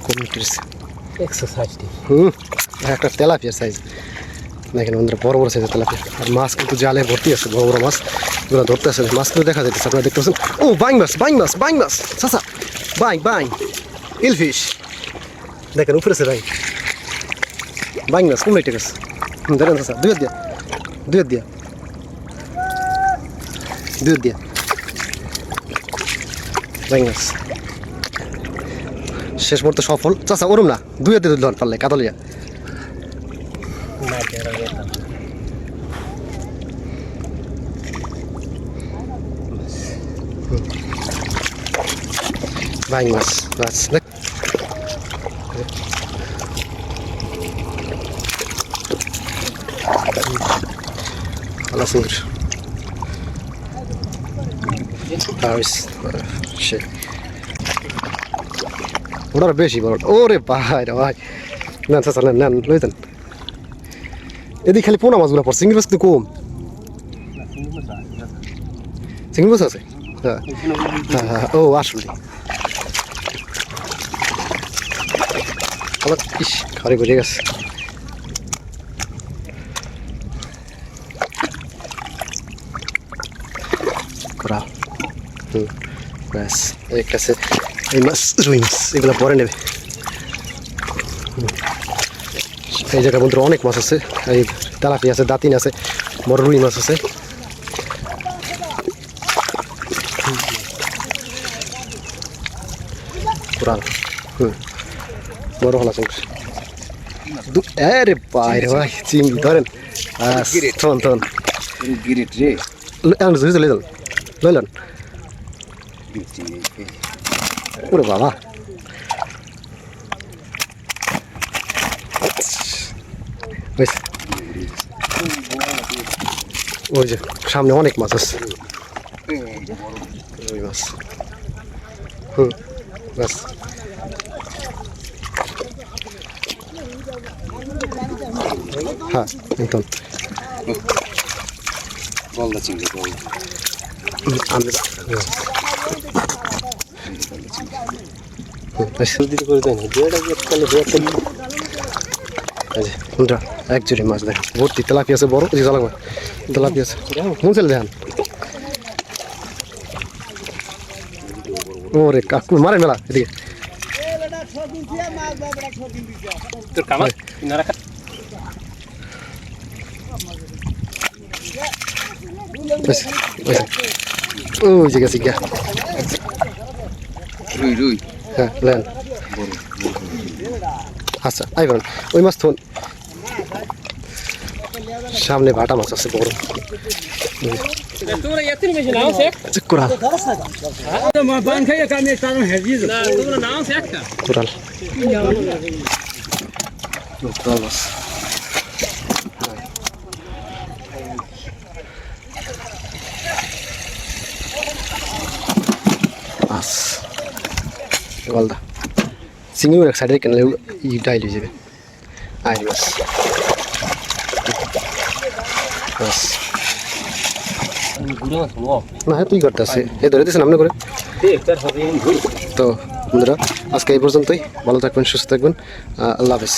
Committees 160 একটা তেলাপিয়ার size দেখেন বন্ধুরা, বড় বড় সাইজের তেলাপিয়া। আর মাছ কিন্তু জালে ভর্তি আছে, বড় বড় মাছ এগুলো ধরতে আছে। মাছগুলো দেখা যাচ্ছে, আপনারা দেখতে পাচ্ছেন। ও বাইং মাছ চাচা, বাইং ইলফিশ দেখেন উপরে আছে ভাই, বাইং মাছ কোন ঠিক আছে। ধরেন চাচা, দুই দিয়া বাইং মাছ শেষ মুহূর্তে সফল। চাচা ওরম না, দুই হাতে ধর পারলে কাতলিয়া। বাইং মাছ দেখ, ভালো সুন্দর। ওটার বেশি বড়। ওরে ভাই রে ভাই, নেন চাচা নেন লই দেন। এদিকে খালি পোনা মাছগুলো পড়ছে, চিংড়ি মাছ কিন্তু কম। চিংড়ি মাছ আছে, হ্যাঁ ও আসলে আবার ইস খারে বেরিয়ে গেছে। করা ব্যাস এই কাছে এই মাছ, রুই মাছ এগুলো পরে নেবে। এই জায়গার মধ্যে অনেক মাছ আছে, এই তেলাপি আছে, দাঁতিন আছে, বড় রুই মাছ আছে। বড় হলা চলছে। আরে ভাই চিংড়ি ধরেন, থন লইলেন। ওরে বাবা, ওই যে সামনে অনেক মাছ আছে, রুই মাছ। বাস হ্যাঁ একদম এক জুড়ি মাছ দেখ, ভর্তি তেলাপি আছে বড়, তেলাপি আছে মুনছিল দেখান। ওরে কাকু মারে মেলা এদিকে। ওই যে গেছি গিয়া, হ্যাঁ লেন। আচ্ছা আই বলেন ওই মাছ থন, সামনে ভাটা মাছ আছে বড়। কোরাল মাছ গলদা চিংড়ি এক সাইডে কেন ডাইল হয়ে যাবে। আইরি মাছ না, হ্যাঁ তুই করতে আসে এ ধরে দিয়েছেন আপনি করে। তো বন্ধুরা আজকে এই পর্যন্তই, ভালো থাকবেন, সুস্থ থাকবেন, আল্লাহ হাফেজ।